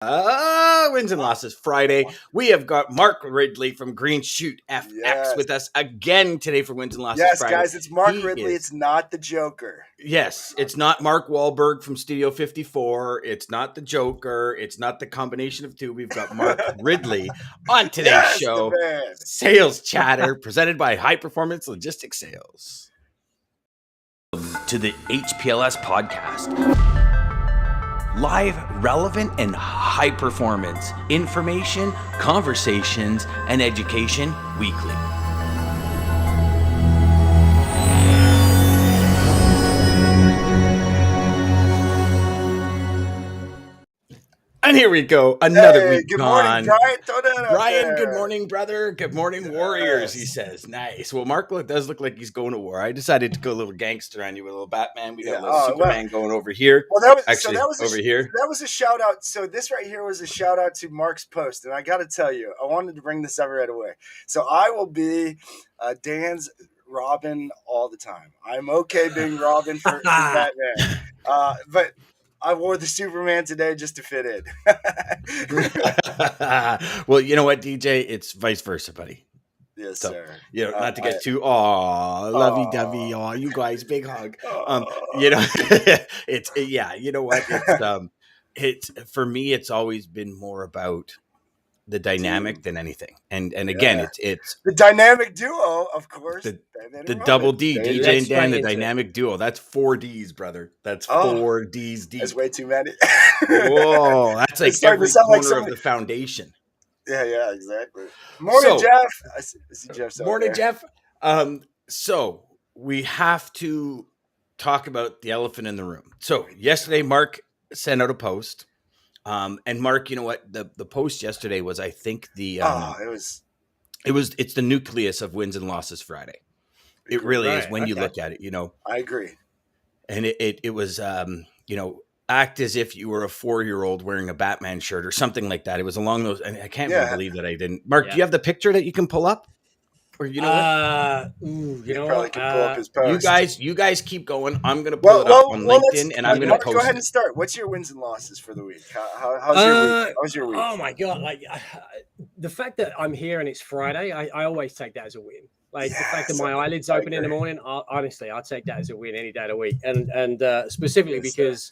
Wins and losses Friday. We have got Mark Ridley from Green Shoot FX with us again today for Wins and Losses Friday. Yes, guys, it's Mark Ridley. It's not the Joker. Yes, it's not Mark Wahlberg from Studio 54. It's not the Joker. It's not the combination of two. We've got Mark Ridley on today's show. Sales Chatter, presented by High Performance Logistics Sales. To the HPLS podcast. Live, relevant, and high performance information, conversations, and education weekly. And here we go, another week good gone. Morning, Brian, good morning, brother. Good morning, Warriors, he says. Nice. Well, Mark does look like he's going to war. I decided to go a little gangster on you with a little Batman. We got a little Superman going over here. Well, that was a shout out. So this right here was a shout out to Mark's post. And I got to tell you, I wanted to bring this up right away. So I will be Dan's Robin all the time. I'm okay being Robin for Batman. But I wore the Superman today just to fit in. Well, you know what, DJ? It's vice versa, buddy. Yes, sir. You know, not to get too lovey-dovey. You guys, big hug. You know, you know what? It's for me. It's always been more about the dynamic than anything. And again, it's the dynamic duo, of course. The double D, DJ and Dan, the dynamic duo. That's 4 Ds, brother. That's 4 Ds deep. That's way too many. Whoa, that's like every corner of the foundation. Yeah, exactly. Morning, Jeff. I see Jeff. Morning, Jeff. So we have to talk about the elephant in the room. So yesterday, Mark sent out a post. And Mark, you know what? The post yesterday was, I think it's the nucleus of Wins and Losses Friday. It really is when you look at it, you know. I agree. And it was, you know, act as if you were a 4-year-old wearing a Batman shirt or something like that. It was along those, and I can't really believe that I didn't. Mark, do you have the picture that you can pull up? Or you know what? You probably can pull up his post. You guys keep going. I'm going to pull it up on LinkedIn, and I'm going to post it. Go ahead and start. What's your wins and losses for the week? How's your week? Oh my God! Like the fact that I'm here and it's Friday, I always take that as a win. Like the fact that my eyelids open in the morning, honestly, I take that as a win any day of the week. And specifically because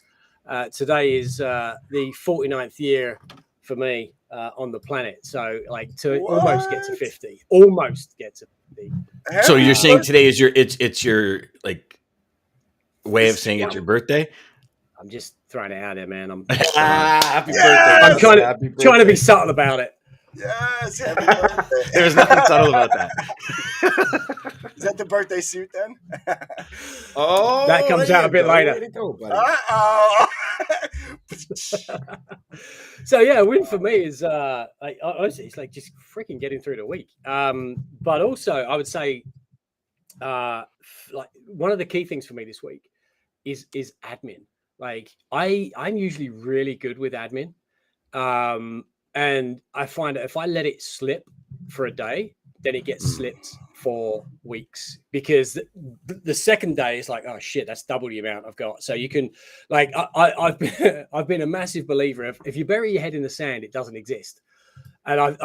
today is the 49th year for me on the planet. So like to almost get to 50. So you're saying today is it's your like way of saying it's your birthday? I'm just throwing it out there, man. I'm happy birthday. I'm trying to be subtle about it. Yes, happy birthday. There's nothing subtle about that. Is that the birthday suit then? That comes out a bit later. So yeah, a win for me is like honestly, it's like just freaking getting through the week. But also, I would say, like one of the key things for me this week is admin. Like I'm usually really good with admin. And I find that if I let it slip for a day, then it gets slipped for weeks, because the second day is like, oh shit, that's double the amount I've got. So you can like, I've been a massive believer of if you bury your head in the sand, it doesn't exist. And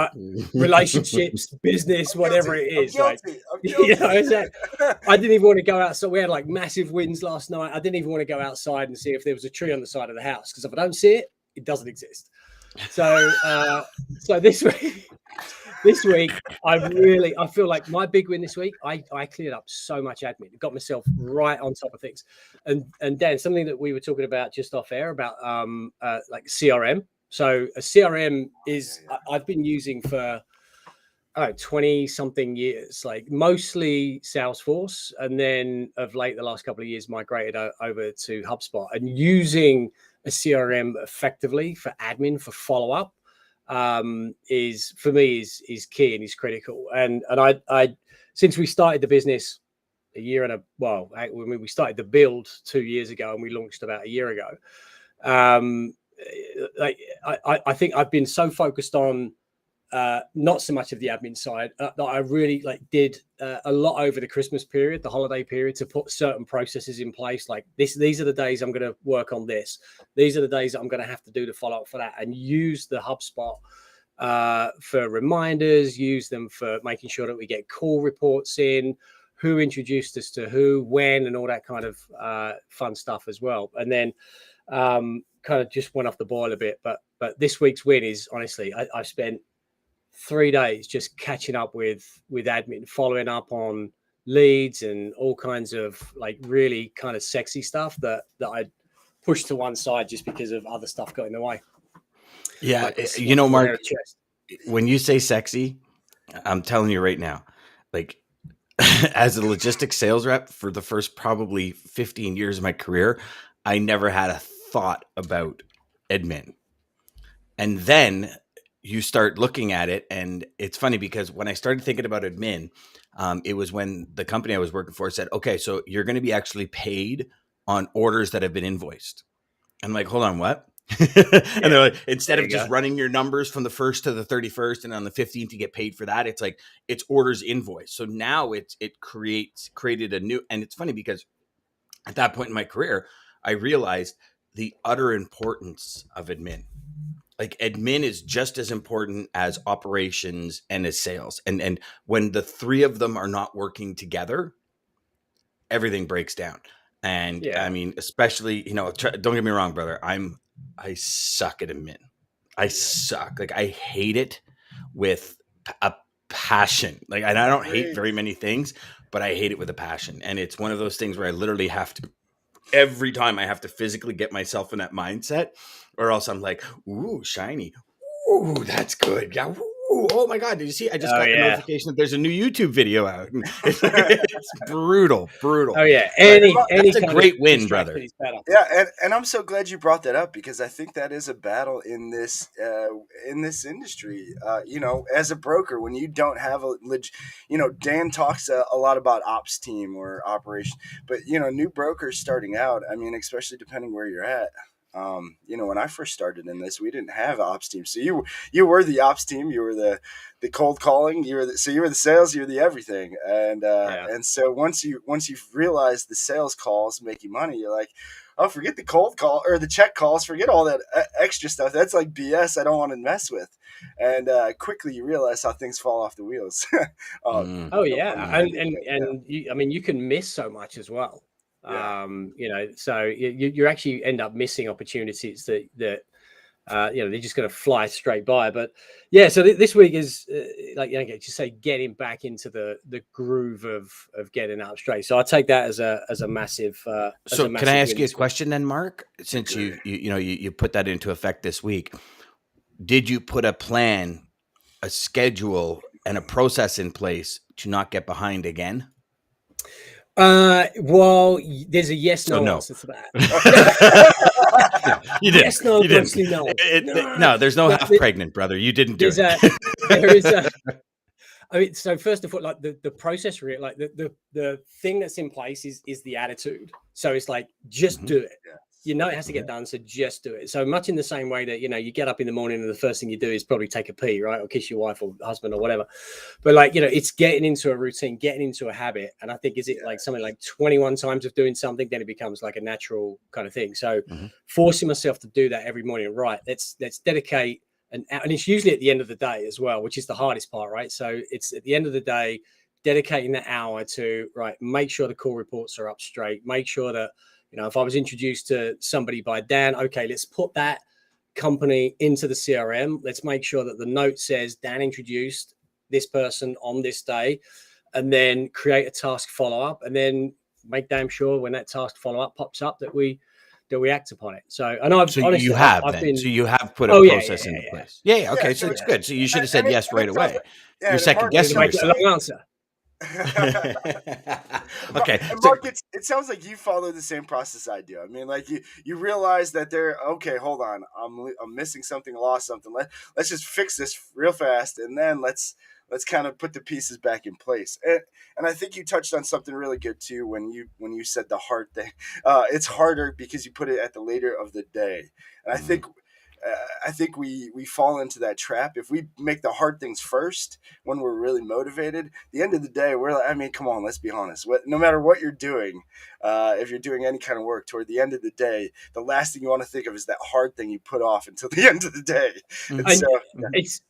relationships, business, whatever it is, like, you know, I didn't even want to go out. So we had like massive winds last night. I didn't even want to go outside and see if there was a tree on the side of the house, because if I don't see it, it doesn't exist. So, so this week, I feel like my big win this week, I cleared up so much admin, got myself right on top of things. And Dan, something that we were talking about just off air about, like CRM. So a CRM is, I've been using for 20 something years, like mostly Salesforce. And then of late, the last couple of years, migrated over to HubSpot, and using a CRM effectively for admin, for follow-up, is for me is key and is critical. And I since we started the business we started the build 2 years ago and we launched about a year ago. Like I think I've been so focused on not so much of the admin side. That I really did a lot over the Christmas period, the holiday period, to put certain processes in place. Like these are the days I'm going to work on this. These are the days that I'm going to have to do the follow up for that, and use the HubSpot for reminders. Use them for making sure that we get call reports in, who introduced us to who, when, and all that kind of fun stuff as well. And then kind of just went off the boil a bit. But this week's win is, honestly, I've spent 3 days just catching up with admin, following up on leads and all kinds of really kind of sexy stuff that I pushed to one side just because of other stuff got in the way. Yeah, Mark, when you say sexy, I'm telling you right now, as a logistics sales rep for the first probably 15 years of my career, I never had a thought about admin. And then you start looking at it, and it's funny because when I started thinking about admin, it was when the company I was working for said, okay, so you're going to be actually paid on orders that have been invoiced. I'm like, hold on, what? And they're like, instead of just running your numbers from the 1st to the 31st and on the 15th you get paid for that, it's orders invoiced. So now it created a new, and it's funny because at that point in my career, I realized the utter importance of admin. Admin is just as important as operations and as sales. And when the three of them are not working together, everything breaks down. And I mean, especially, don't get me wrong, brother. I suck at admin. I suck. I hate it with a passion. And I don't hate very many things, but I hate it with a passion. And it's one of those things where I literally have to, every time I have to physically get myself in that mindset, or else I'm like, ooh, shiny. Ooh, that's good. Yeah. Ooh, oh my God. Did you see? I just got the notification that there's a new YouTube video out. It's brutal. Oh yeah. That's a great win, brother. Yeah. And I'm so glad you brought that up, because I think that is a battle in this industry. As a broker, when you don't have Dan talks a lot about ops team or operation, but new brokers starting out, I mean, especially depending where you're at. When I first started in this, we didn't have ops team. So you were the ops team. You were the cold calling. You were the sales. You were the everything. And so once you realize the sales calls make you money, you're like, oh, forget the cold call or the check calls. Forget all that extra stuff. That's like BS. I don't want to mess with. And quickly you realize how things fall off the wheels. You can miss so much as well. So you actually end up missing opportunities that they're just going to fly straight by. But so this week is getting back into the groove of getting up straight. So I take that as a massive. So can I ask you a question then, Mark? Since you put that into effect this week, did you put a plan, a schedule, and a process in place to not get behind again? Well, there's a no answer to that. You didn't. Yes, no, you didn't. No, there's no half pregnant, brother. You didn't do it. There is I mean, so first of all, the process, the thing that's in place is the attitude. So it's just do it. It has to get done, so just do it. So much in the same way that you get up in the morning and the first thing you do is probably take a pee, right, or kiss your wife or husband or whatever. But it's getting into a routine, getting into a habit. And I think something like 21 times of doing something, then it becomes like a natural kind of thing. So forcing myself to do that every morning, right? Let's dedicate an hour, and it's usually at the end of the day as well, which is the hardest part, right? So it's at the end of the day, dedicating that hour to make sure the call reports are up straight, make sure that. If I was introduced to somebody by Dan, okay, let's put that company into the CRM. Let's make sure that the note says Dan introduced this person on this day, and then create a task follow-up, and then make damn sure when that task follow-up pops up that we act upon it. So, and I've honestly, you have so you have put a process into place. Yeah. Okay, so it's good. So you should have said yes right away. You're second guessing yourself. Long answer. Okay. And Mark, it sounds like you follow the same process I do. I mean, you realize that hold on, I'm missing something, lost something. Let's just fix this real fast, and then let's kind of put the pieces back in place. And I think you touched on something really good too when you said the hard thing. It's harder because you put it at the later of the day, and I think I think we fall into that trap. If we make the hard things first when we're really motivated, the end of the day, we're like, I mean, come on, let's be honest. No matter what you're doing, if you're doing any kind of work, toward the end of the day, the last thing you want to think of is that hard thing you put off until the end of the day. And so,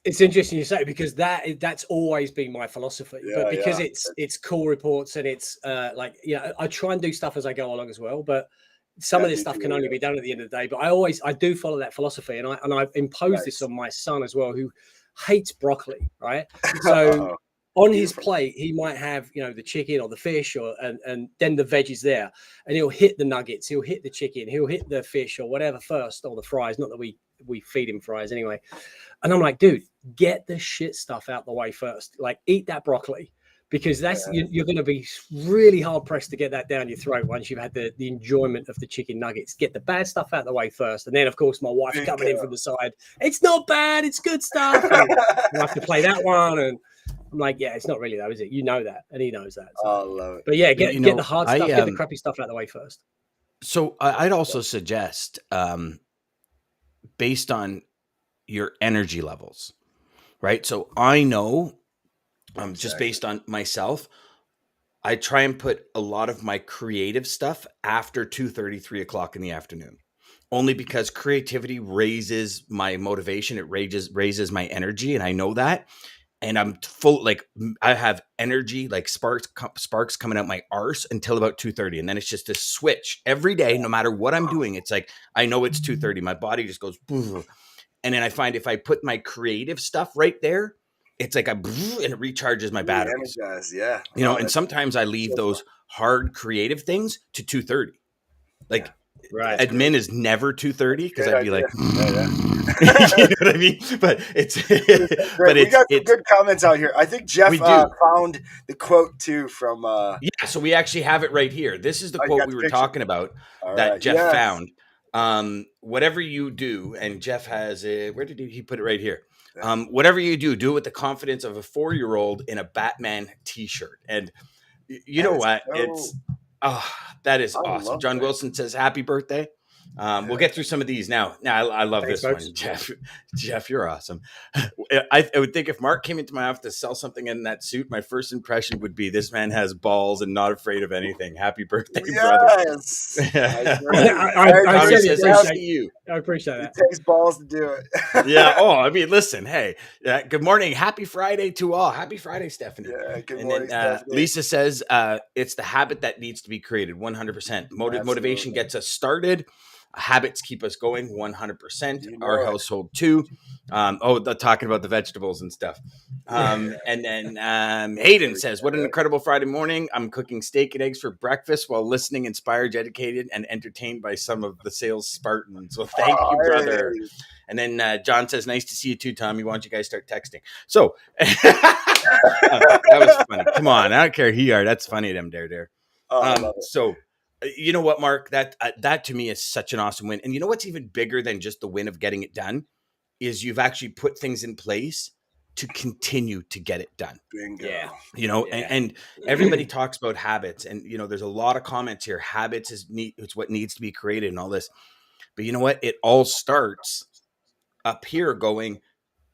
it's interesting you say, because that's always been my philosophy. But because it's call reports and it's like, I try and do stuff as I go along as well. But some of this stuff can only be done at the end of the day. But I do follow that philosophy, and I've imposed this on my son as well, who hates broccoli. Right, so on his plate he might have the chicken or the fish and then the veggies there, and he'll hit the nuggets, he'll hit the chicken, he'll hit the fish or whatever first, or the fries. Not that we feed him fries anyway. And I'm like, dude, get the shit stuff out the way first. Like, eat that broccoli. Because you're going to be really hard pressed to get that down your throat once you've had the enjoyment of the chicken nuggets. Get the bad stuff out of the way first, and then of course my wife's coming in from the side. It's not bad, it's good stuff. And I have to play that one, and I'm like, yeah, it's not really though, is it? You know that, and he knows that. So. I love it. But yeah, get the hard stuff, get the crappy stuff out of the way first. So I'd also suggest, based on your energy levels, right? So I know. Just based on myself, I try and put a lot of my creative stuff after 2:30, 3 o'clock in the afternoon, only because creativity raises my motivation. It raises my energy. And I know that. And I'm full, like I have energy, like sparks coming out my arse until about 2:30. And then it's just a switch every day, no matter what I'm doing. It's like, I know it's 2:30. My body just goes, and then I find if I put my creative stuff right there, it's like and it recharges my batteries. Yeah. And sometimes I leave those hard creative things to 2:30. Like admin is never 2:30 because I'd be like, you know what I mean? But it's we got some good comments out here. I think Jeff found the quote too from so we actually have it right here. This is the quote we were talking about that Jeff found. Whatever you do, and Jeff has it. Where did he put it? Right here. Whatever you do it with the confidence of a 4-year-old in a Batman t-shirt. And you know what? That is awesome. John Wilson says, happy birthday. We'll get through some of these now. I love this one. Jeff, you're awesome. I would think if Mark came into my office to sell something in that suit, my first impression would be, this man has balls and not afraid of anything. Happy birthday, brother. I appreciate that. It takes balls to do it. I mean, listen, hey, good morning. Happy Friday to all. Happy Friday, Stephanie. Yeah, good morning, Stephanie. Lisa says, it's the habit that needs to be created. 100%. Motivation gets us started. Habits keep us going 100%. Our household too. Talking about the vegetables and stuff. And then Hayden says, what an incredible Friday morning. I'm cooking steak and eggs for breakfast while listening, inspired, educated, and entertained by some of the sales Spartans. So thank you, brother. And then John says, nice to see you too, Tommy. Why don't you guys start texting? So that was funny. Come on. I don't care who you are. That's funny, them there. So you know what, Mark, that to me is such an awesome win. And you know what's even bigger than just the win of getting it done is you've actually put things in place to continue to get it done. Bingo. And everybody talks about habits, and there's a lot of comments here. Habits it's what needs to be created and all this. But you know what? It all starts up here going,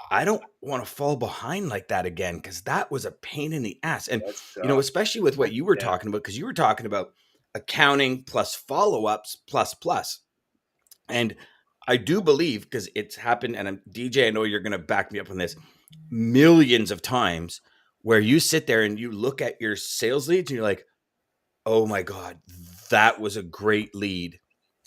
I don't want to fall behind like that again, because that was a pain in the ass. And especially with what you were talking about, because you were talking about accounting plus follow-ups plus. And I do believe, because it's happened, and DJ, I know you're going to back me up on this, millions of times where you sit there and you look at your sales leads and you're like, oh my God, that was a great lead.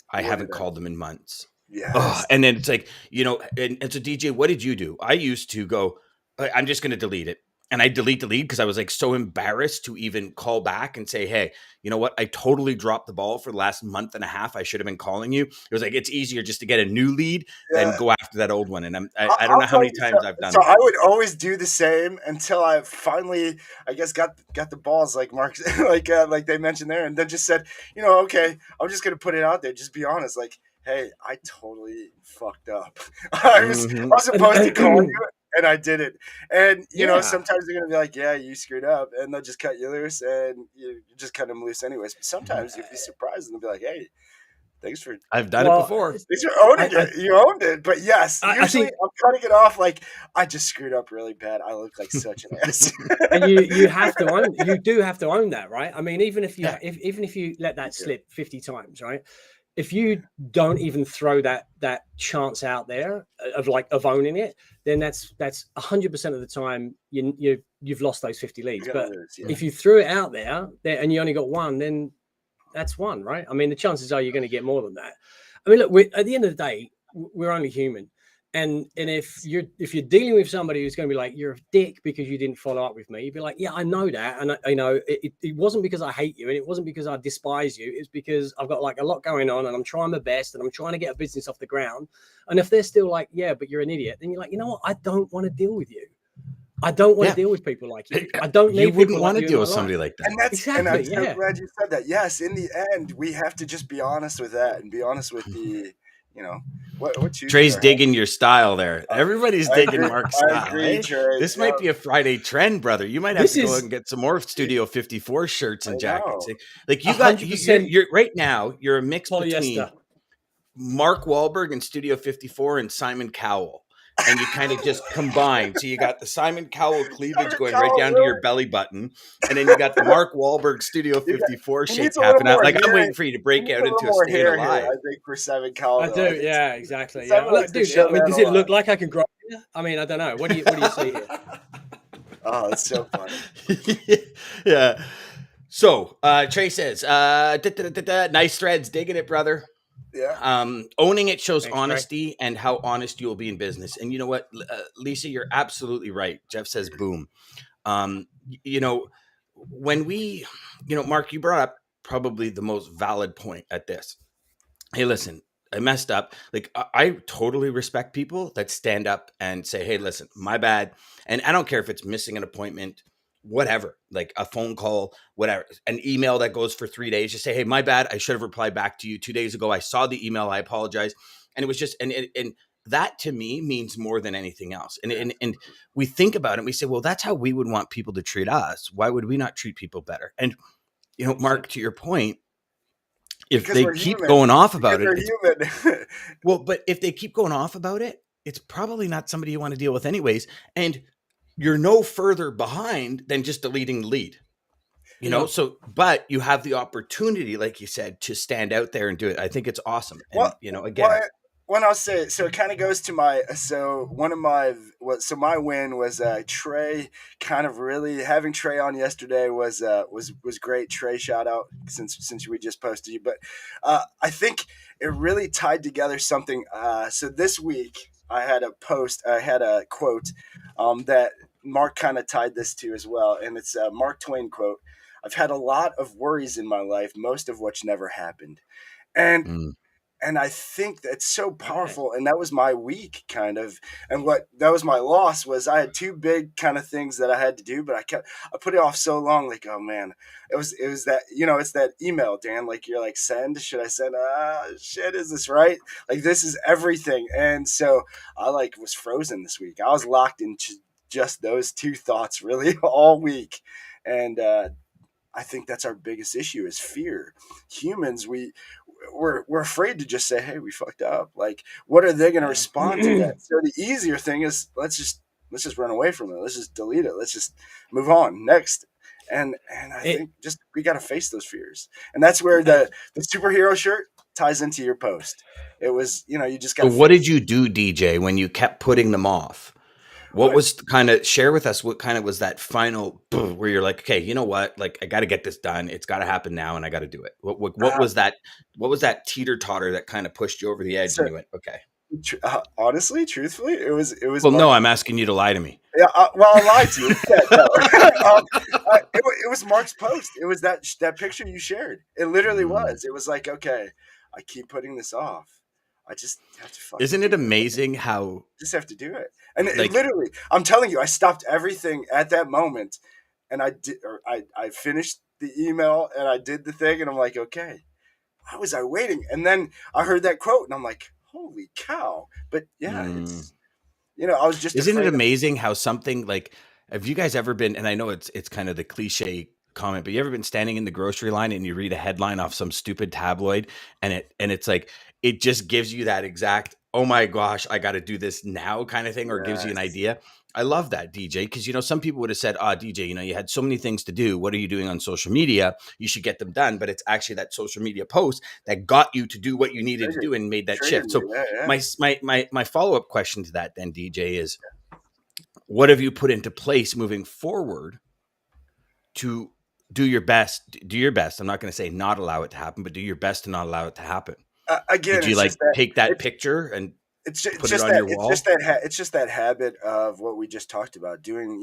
I haven't called them in months. Yes. And then it's like, and so DJ, what did you do? I used to go, I'm just going to delete it. And I delete the lead because I was like so embarrassed to even call back and say, hey, you know what? I totally dropped the ball for the last month and a half. I should have been calling you. It was like, it's easier just to get a new lead than go after that old one. And I don't know how many times I've done that. So I would always do the same until I finally, I guess, got the balls, like Mark, like they mentioned there, and then just said, okay, I'm just going to put it out there. Just be honest. Like, hey, I totally fucked up. I was supposed to call you. And I did it. And, sometimes they're going to be like, yeah, you screwed up. And they'll just cut you loose, and you just cut them loose anyways. But sometimes you'll be surprised and they'll be like, hey, Thanks for. I've done it before. Thanks for owning it. You owned it, but yes, usually I'm cutting it off. Like I just screwed up really bad. I look like such an ass. And you have to own. You do have to own that, right? I mean, even if you even if you let that slip 50 times, right? If you don't even throw that chance out there of owning it, then that's 100% of the time you've lost those 50 leads. But if you threw it out there and you only got one, then that's one, right? I mean, the chances are you're going to get more than that. I mean, look, at the end of the day, we're only human. And if you're dealing with somebody who's going to be like, you're a dick because you didn't follow up with me, you'd be like, yeah, I know that. And I know it wasn't because I hate you and it wasn't because I despise you. It's because I've got like a lot going on and I'm trying my best and I'm trying to get a business off the ground. And if they're still like, yeah, but you're an idiot, then you're like, you know what? I don't want to deal with you. I don't want to deal with people like you. I don't need you wouldn't want to deal with somebody like that. And I'm so glad you said that. Yes, in the end, we have to just be honest with that and be honest with the, what Trey's digging your style there. Everybody's digging Mark's style. Agree, Trey. This might be a Friday trend, brother. You might have to go and get some more Studio 54 shirts and jackets. Like you're right now, you're a mix between Mark Wahlberg and Studio 54 and Simon Cowell. And you kind of just combine. So you got the Simon Cowell cleavage going right down to your belly button. And then you got the Mark Wahlberg Studio 54 shape happening out. Like, I'm waiting for you to break out into a Staying Alive. I think for Simon Cowell. I do, yeah, exactly. Yeah. Look, dude, I mean, does it look like I can grow here? I mean, I don't know. What do you see here? Oh, it's so funny. Yeah. So Trey says, nice threads, digging it, brother. Yeah. Owning it shows honesty and how honest you will be in business. And you know what, Lisa, you're absolutely right. Jeff says, boom. When we, Mark, you brought up probably the most valid point at this. Hey, listen, I messed up. Like, I totally respect people that stand up and say, hey, listen, my bad. And I don't care if it's missing an appointment, whatever, like a phone call, whatever, an email that goes for 3 days, just say, hey, my bad. I should have replied back to you 2 days ago. I saw the email. I apologize. And it was just, and that to me means more than anything else. And we think about it and we say, well, that's how we would want people to treat us. Why would we not treat people better? And, Mark, to your point, if they keep going off about it, well, but if they keep going off about it, it's probably not somebody you want to deal with anyways. And you're no further behind than just deleting the lead, So, but you have the opportunity, like you said, to stand out there and do it. I think it's awesome. And, again, when I'll say it, so it kind of goes to my win was Trey. Kind of really having Trey on yesterday was great. Trey, shout out since we just posted you, but I think it really tied together something. So this week I had a quote that Mark kind of tied this to as well, and it's a Mark Twain quote. I've had a lot of worries in my life, most of which never happened, and I think that's so powerful. And that was my week kind of. And that was my loss was I had two big kind of things that I had to do, but I put it off so long. Like, oh man, it was that, it's that email, Dan, like you're like, should I send? Shit, is this right? Like, this is everything. And so I was frozen this week. I was locked into just those two thoughts really all week. And, I think that's our biggest issue is fear. Humans, we're afraid to just say, hey, we fucked up. Like, what are they going to respond to that? So the easier thing is let's just run away from it. Let's just delete it. Let's just move on next. And I think we got to face those fears. And that's where the superhero shirt ties into your post. It was, you just got. So what did you do, DJ, when you kept putting them off? What was share with us what kind of was that final where you're like, okay, you know what? Like, I got to get this done. It's got to happen now, and I got to do it. What was that? What was that teeter totter that kind of pushed you over the edge? And you went, okay. Honestly, truthfully, it was. Well, no, I'm asking you to lie to me. Yeah, I lied to you. It was Mark's post. It was that picture you shared. It literally was. It was like, okay, I keep putting this off. I just have to fucking. Isn't it amazing how just have to do it? And literally, I'm telling you, I stopped everything at that moment, and I finished the email and I did the thing, and I'm like, okay, why was I waiting? And then I heard that quote, and I'm like, holy cow! But yeah, it's I was just. Isn't it amazing how something like? Have you guys ever been? And I know it's kind of the cliche comment, but you ever been standing in the grocery line and you read a headline off some stupid tabloid and it's like, it just gives you that exact, oh my gosh, I got to do this now kind of thing, or gives you an idea. I love that, DJ, because, some people would have said, DJ, you had so many things to do. What are you doing on social media? You should get them done. But it's actually that social media post that got you to do what you needed to do and made that shift. So my follow-up question to that then, DJ, is what have you put into place moving forward to do your best? Do your best. I'm not going to say not allow it to happen, but do your best to not allow it to happen. Again, did you take that picture and put it on your wall? It's just that habit of what we just talked about doing.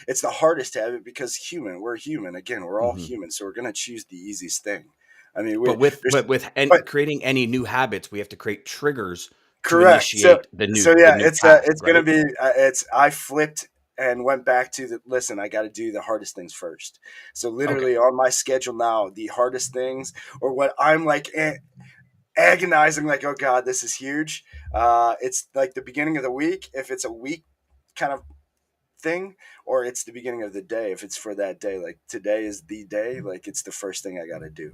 It's the hardest habit because we're human. Again, we're all human, so we're going to choose the easiest thing. I mean, creating any new habits, we have to create triggers. Correct. To initiate the new. So yeah, the new it's path, it's right? going to be I flipped and went back to listen, I got to do the hardest things first. So literally on my schedule now, the hardest things, or what I'm like agonizing, like, oh God, this is huge. It's like the beginning of the week, if it's a week kind of thing, or it's the beginning of the day, if it's for that day, like today is the day, like it's the first thing I got to do.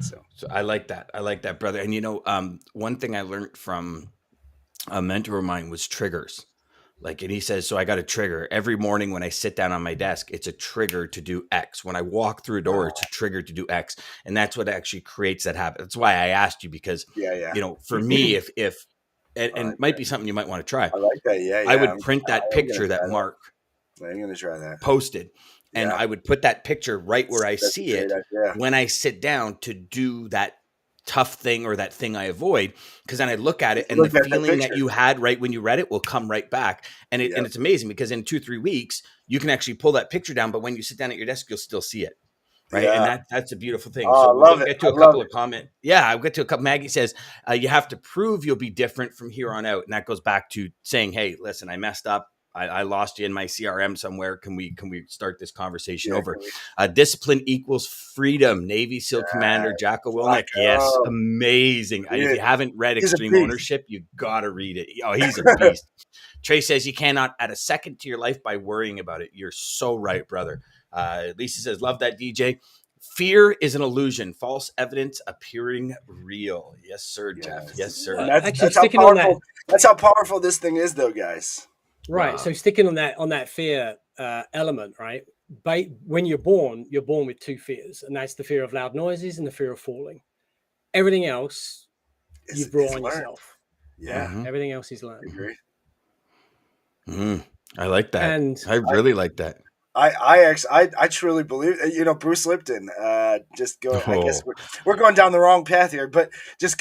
So I like that, brother. And one thing I learned from a mentor of mine was triggers. And he says, so I got a trigger every morning when I sit down on my desk. It's a trigger to do X. When I walk through a door, it's a trigger to do X. And that's what actually creates that habit. That's why I asked you, because, for me, if it might be something you might want to try. I like that. Yeah. I would print that picture that Mark I'm going to try that. posted. And I would put that picture right where I see it when I sit down to do that tough thing or that thing I avoid, because then I look at it and the feeling that you had right when you read it will come right back. And and it's amazing, because in 2-3 weeks you can actually pull that picture down, but when you sit down at your desk, you'll still see it. Right. Yeah. And that's a beautiful thing. So we'll get to a couple of comments. Yeah, I'll get to a couple. Maggie says, you have to prove you'll be different from here on out. And that goes back to saying, hey, listen, I messed up. I lost you in my CRM somewhere. Can we start this conversation over? Discipline equals freedom. Navy SEAL Commander Jacko Wilnick. Yes, amazing. If you haven't read Extreme Ownership, you gotta read it. Oh, he's a beast. Trey says you cannot add a second to your life by worrying about it. You're so right, brother. Lisa says, love that, DJ. Fear is an illusion. False evidence appearing real. Yes, sir, Jeff. Yes, sir. That's how powerful this thing is, though, guys. Right. Wow. So sticking on that fear element, right? When you're born with two fears, and that's the fear of loud noises and the fear of falling. Everything else you've brought on yourself. Yeah. Mm-hmm. Everything else is learned. I like that. And I really like that. I truly believe, Bruce Lipton, I guess we're going down the wrong path here, but just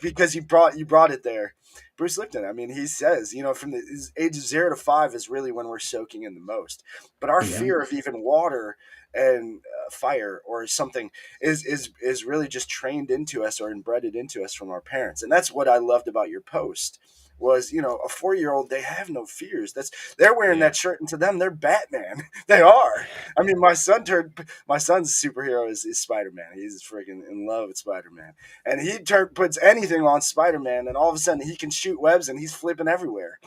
because you brought it there. Bruce Lipton, I mean, he says, from the age of 0 to 5 is really when we're soaking in the most. But our fear of even water and fire or something is really just trained into us or embedded into us from our parents. And that's what I loved about your post was, a 4-year-old, they have no fears. They're wearing that shirt, and to them, they're Batman. They are. I mean, my son's superhero is Spider-Man. He's freaking in love with Spider-Man. And he puts anything on Spider-Man, and all of a sudden he can shoot webs and he's flipping everywhere.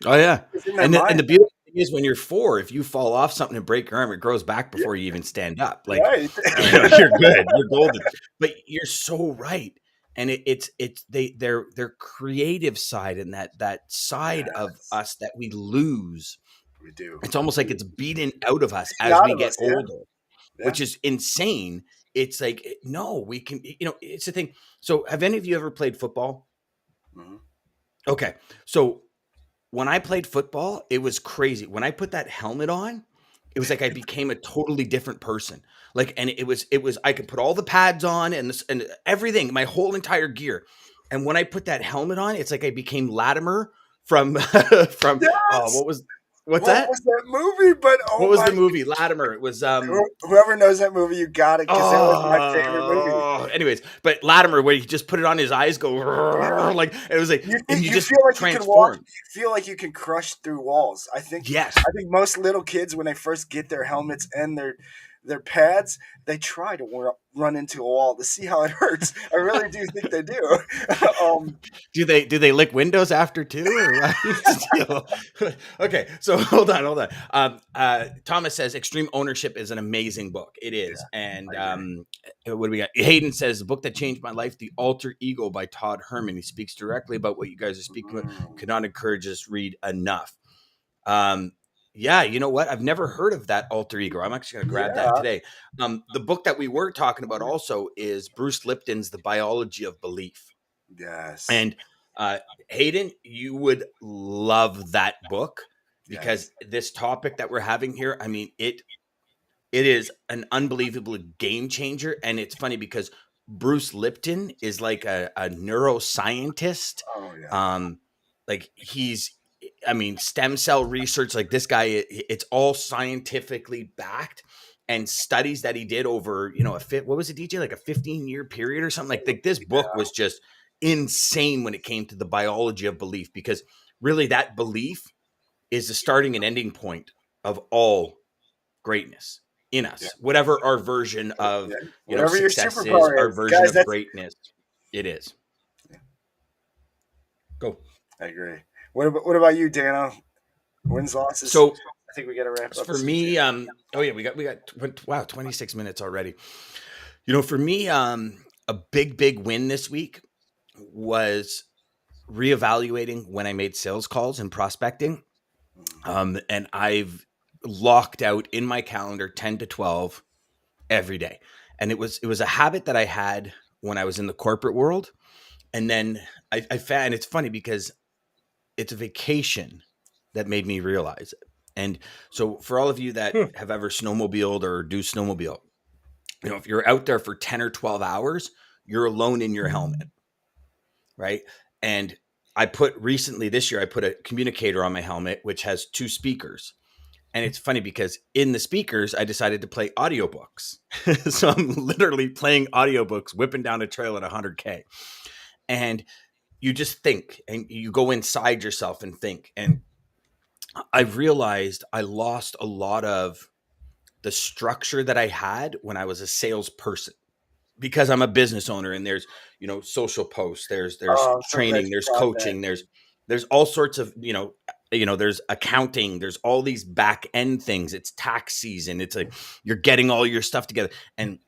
Oh, yeah. And the beautiful thing is, when you're 4, if you fall off something and break your arm, it grows back before you even stand up. Like, you're good. You're golden. But you're so right. And it's their creative side, and that side of us that we lose. We do. It's almost like it's beaten out of us as we get older, which is insane. It's like, no, we can, it's the thing. So have any of you ever played football? Mm-hmm. Okay. So when I played football, it was crazy. When I put that helmet on, it was like I became a totally different person. And it was I could put all the pads on and everything, my whole entire gear. And when I put that helmet on, it's like I became Latimer from What's that? What was that movie? But what was the movie? Latimer. It was whoever knows that movie, you got it, because that was my favorite movie. Anyways, but Latimer, where he just put it on his eyes, go like it was like you just feel like you can walk. You feel like you can crush through walls. I think. Yes. I think most little kids, when they first get their helmets and their pads, they try to run into a wall to see how it hurts. I really do think they do. Do they lick windows after too, or what? Okay, so hold on. Thomas says Extreme Ownership is an amazing book. It is, and what do we got? Hayden says the book that changed my life, The Alter Ego by Todd Herman. He speaks directly about what you guys are speaking about. Could not encourage us read enough. Yeah, you know what? I've never heard of that alter ego. I'm actually going to grab that today. The book that we were talking about also is Bruce Lipton's The Biology of Belief. Yes. And Hayden, you would love that book because this topic that we're having here, I mean, it is an unbelievable game changer. And it's funny because Bruce Lipton is like a neuroscientist. Oh, yeah. Like stem cell research, like this guy, it's all scientifically backed, and studies that he did over, what was it, DJ? Like a 15-year period or something. Like this book was just insane when it came to the biology of belief, because really that belief is the starting and ending point of all greatness in us, whatever our version of success is, our version of greatness. It is. Go. I agree. What about you, Dano? Wins, losses? So I think we got to wrap up. For me, we got 26 minutes already. For me, a big win this week was reevaluating when I made sales calls and prospecting. And I've locked out in my calendar 10 to 12 every day. And it was a habit that I had when I was in the corporate world. And then I found, it's funny because it's a vacation that made me realize it. And so for all of you that have ever snowmobiled or do snowmobile, if you're out there for 10 or 12 hours, you're alone in your helmet, right? And this year, I put a communicator on my helmet, which has 2 speakers. And it's funny because in the speakers, I decided to play audiobooks. So I'm literally playing audiobooks, whipping down a trail at 100K. And you just think, and you go inside yourself and think. And I've realized I lost a lot of the structure that I had when I was a salesperson, because I'm a business owner, and there's, social posts, there's training, there's coaching, there's all sorts of, there's accounting, there's all these back end things. It's tax season. It's like you're getting all your stuff together. And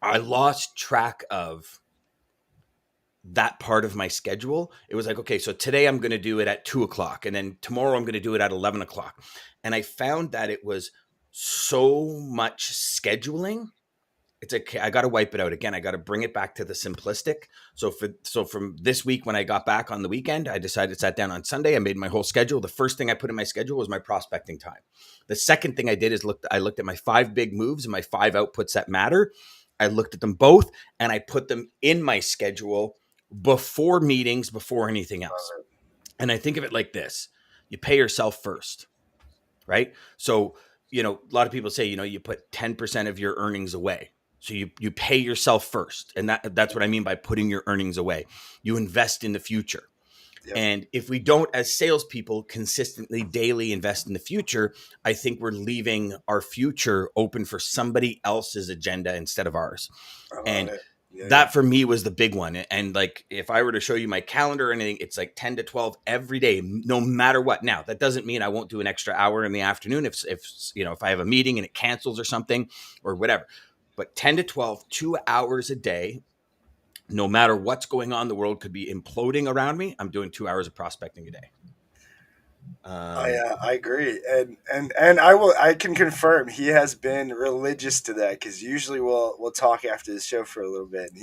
I lost track of that part of my schedule. It was like, okay, so today I'm going to do it at 2:00, and then tomorrow I'm going to do it at 11:00. And I found that it was so much scheduling. It's like, I got to wipe it out again. I got to bring it back to the simplistic. So from this week, when I got back on the weekend, I sat down on Sunday. I made my whole schedule. The first thing I put in my schedule was my prospecting time. The second thing I did is I looked at my 5 big moves and my 5 outputs that matter. I looked at them both, and I put them in my schedule before meetings, before anything else. And I think of it like this: you pay yourself first, right? So, a lot of people say, you put 10% of your earnings away. So you pay yourself first. And that's what I mean by putting your earnings away. You invest in the future. Yep. And if we don't, as salespeople, consistently daily invest in the future, I think we're leaving our future open for somebody else's agenda instead of ours. And that for me was the big one. And like, if I were to show you my calendar or anything, it's like 10 to 12 every day, no matter what. Now, that doesn't mean I won't do an extra hour in the afternoon if I have a meeting and it cancels or something or whatever. But 10 to 12, 2 hours a day, no matter what's going on, the world could be imploding around me. I'm doing 2 hours of prospecting a day. I agree, and I can confirm he has been religious to that, because usually we'll talk after the show for a little bit. And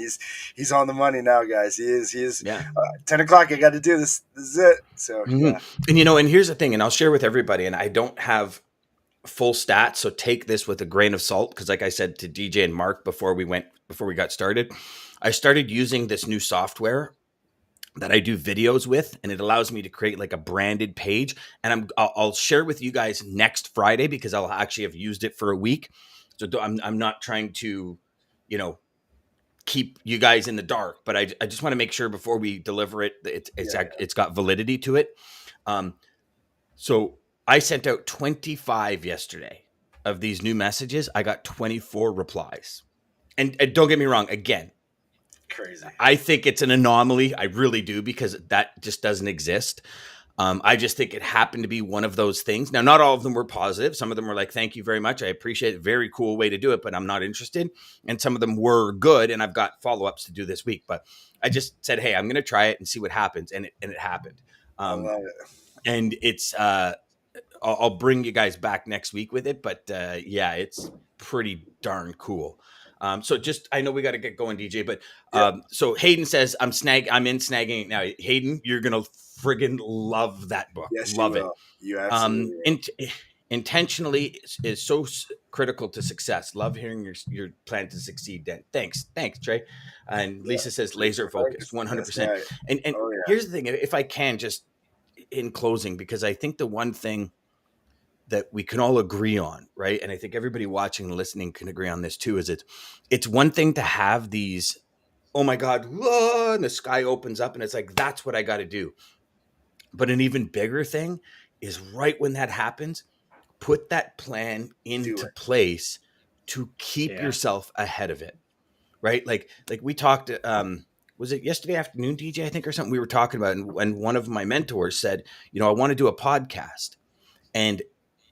he's on the money now, guys. He is. Yeah. 10:00. I got to do this. This is it. So yeah. And and here's the thing, and I'll share with everybody. And I don't have full stats, so take this with a grain of salt, because like I said to DJ and Mark before we got started, I started using this new software that I do videos with, and it allows me to create like a branded page. And I'll share with you guys next Friday, because I'll actually have used it for a week. So I'm not trying to, keep you guys in the dark, but I just want to make sure before we deliver it, it's got validity to it. So I sent out 25 yesterday. of these new messages, I got 24 replies. And don't get me wrong, again, crazy. I think it's an anomaly. I really do, because that just doesn't exist. I just think it happened to be one of those things. Now, not all of them were positive. Some of them were like, thank you very much. I appreciate it. Very cool way to do it, but I'm not interested. And some of them were good. And I've got follow-ups to do this week, but I just said, hey, I'm going to try it and see what happens. And it happened. I love it. And it's, I'll bring you guys back next week with it, but yeah, it's pretty darn cool. So just, I know we got to get going, DJ, but so Hayden says, I'm in snagging now. Hayden, you're going to friggin' love that book. Yes, love you it. will. You absolutely will. Intentionally is so critical to success. Love hearing your plan to succeed. Dan. Thanks, Trey. And Lisa says laser focused, 100%. Right. And here's the thing, if I can, just in closing, because I think the one thing that we can all agree on, right? And I think everybody watching and listening can agree on this too, is it's one thing to have these, oh my God, whoa, and the sky opens up and it's like, that's what I got to do. But an even bigger thing is right when that happens, put that plan into place to keep yourself ahead of it, right? Like we talked, was it yesterday afternoon, DJ, I think, or something we were talking about, and one of my mentors said, I want to do a podcast, and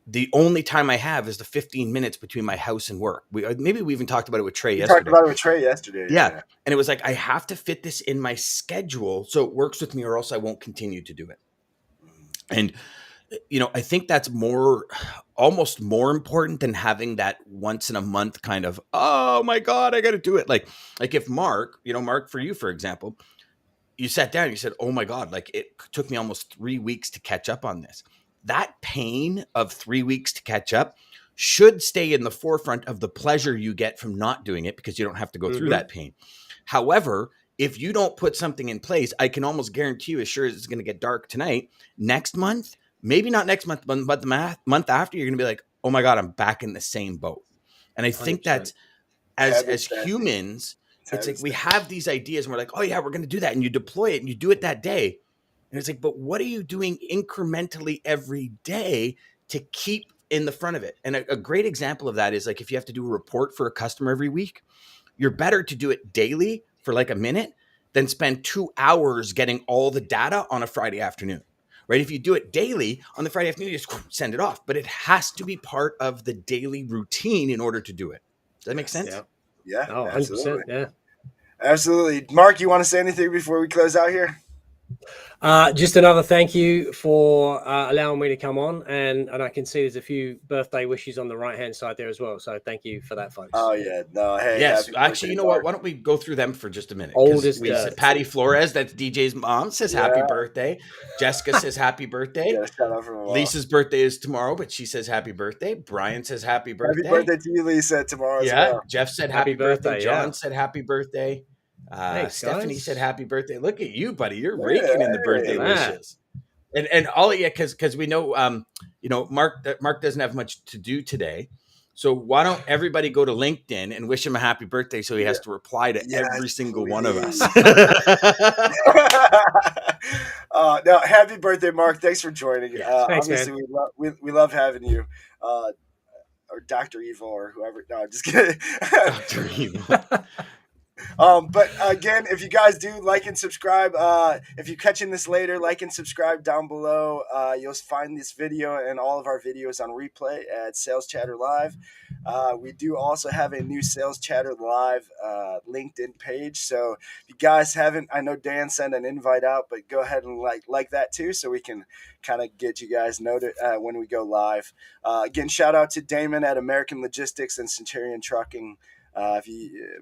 the only time I have is the 15 minutes between my house and work. Maybe we even talked about it with Trey yesterday. Talked about it with Trey yesterday. Yeah. And it was like, I have to fit this in my schedule so it works with me, or else I won't continue to do it. And, I think that's almost more important than having that once in a month kind of, oh my God, I got to do it. Like if Mark, for you, for example, you sat down and you said, oh my God, like it took me almost 3 weeks to catch up on this. That pain of 3 weeks to catch up should stay in the forefront of the pleasure you get from not doing it, because you don't have to go through that pain. However, if you don't put something in place, I can almost guarantee you, as sure as it's going to get dark tonight, next month, maybe not next month, but the month after, you're going to be like, oh my God, I'm back in the same boat. And I think 100%. That's as humans, it's like we have these ideas and we're like, oh yeah, we're going to do that. And you deploy it and you do it that day. And it's like, but what are you doing incrementally every day to keep in the front of it? And a great example of that is like, if you have to do a report for a customer every week, you're better to do it daily for like a minute than spend 2 hours getting all the data on a Friday afternoon, right? If you do it daily on the Friday afternoon, you just send it off, but it has to be part of the daily routine in order to do it. Does that make sense? Yeah. Oh, 100%. Yeah. Absolutely. Mark, you want to say anything before we close out here? Just another thank you for allowing me to come on, and I can see there's a few birthday wishes on the right hand side there as well. So thank you for that, folks. Oh yeah, no, hey, yes. Actually, you know what? Why don't we go through them for just a minute? Oldest, Patty Flores, that's DJ's mom, says happy birthday. Jessica says happy birthday. Lisa's birthday is tomorrow, but she says happy birthday. Brian says happy birthday. Happy birthday to you, Lisa. Tomorrow. Yeah. As well. Jeff said happy birthday. John said happy birthday. Thanks, Stephanie said happy birthday. Look at you, buddy. You're raking in the birthday wishes. And all of you, because we know Mark doesn't have much to do today. So why don't everybody go to LinkedIn and wish him a happy birthday so he has to reply to every single one of us. No, happy birthday, Mark. Thanks for joining. Thanks, obviously, we love having you. Or Dr. Evil or whoever. No, just kidding. Dr. Evil. But again, if you guys do like and subscribe, if you're catching this later, like and subscribe down below. You'll find this video and all of our videos on replay at Sales Chatter Live. We do also have a new Sales Chatter Live LinkedIn page. So if you guys haven't, I know Dan sent an invite out, but go ahead and like that too, so we can kind of get you guys noted when we go live. Again, shout out to Daman at American Logistics and Centurion Trucking. If you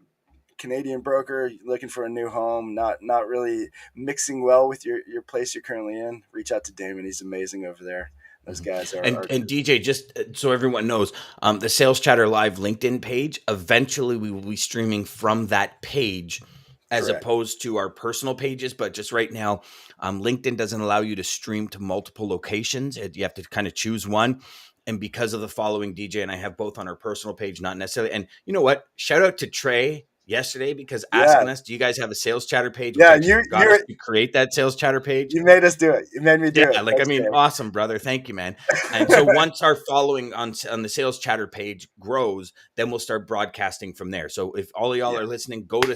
Canadian broker looking for a new home, not really mixing well with your place you're currently in, reach out to Daman. He's amazing over there. Those guys are. And DJ, just so everyone knows, the Sales Chatter Live LinkedIn page, eventually we will be streaming from that page as opposed to our personal pages. But just right now, LinkedIn doesn't allow you to stream to multiple locations. You have to kind of choose one. And because of the following, DJ and I have both on our personal page, not necessarily. And you know what? Shout out to Trey yesterday because asking us, do you guys have a sales chatter page? Yeah, you got us to create that sales chatter page. You made us do it. You made me do it. Yeah, like, I mean, awesome, brother. Thank you, man. And so once our following on the sales chatter page grows, then we'll start broadcasting from there. So if all of y'all are listening, go to,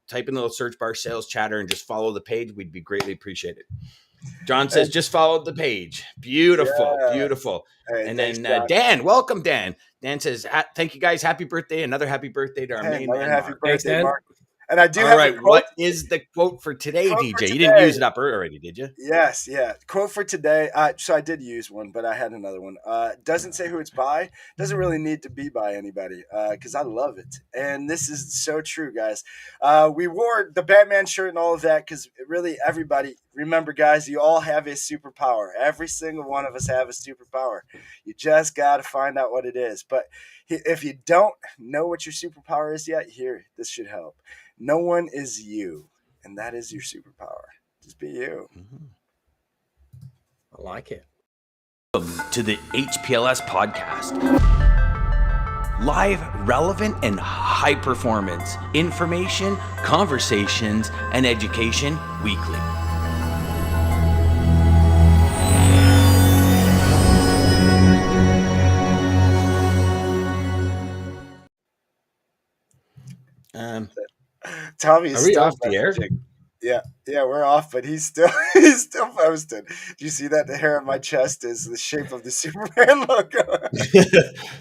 type in the little search bar sales chatter and just follow the page. We'd be greatly appreciated. John says, just followed the page. Beautiful, beautiful. Hey, and then Dan, welcome, Dan. Dan says, thank you guys. Happy birthday. Another happy birthday to our main man, happy Mark. Birthday, Mark. And I do All have right, a quote. what is the quote for today, DJ? You didn't use it up already, did you? Yes, yeah. Quote for today. So I did use one, but I had another one. Doesn't say who it's by. Doesn't really need to be by anybody because I love it. And this is so true, guys. We wore the Batman shirt and all of that because really everybody, remember, guys, you all have a superpower. Every single one of us have a superpower. You just got to find out what it is. But if you don't know what your superpower is yet, here, this should help. No one is you, and that is your superpower. Just be you. I like it. Welcome to the HPLS podcast. Live, relevant, and high performance information, conversations, and education weekly. Tommy's are we off the air? Yeah, we're off, but he's still posted. Do you see that? The hair on my chest is the shape of the Superman logo.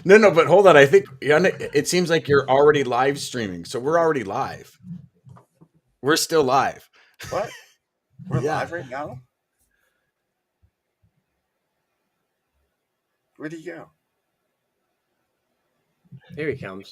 No, but hold on. I think it seems like you're already live streaming, so we're already live. We're still live. What? We're live right now? Where'd he go? Here he comes.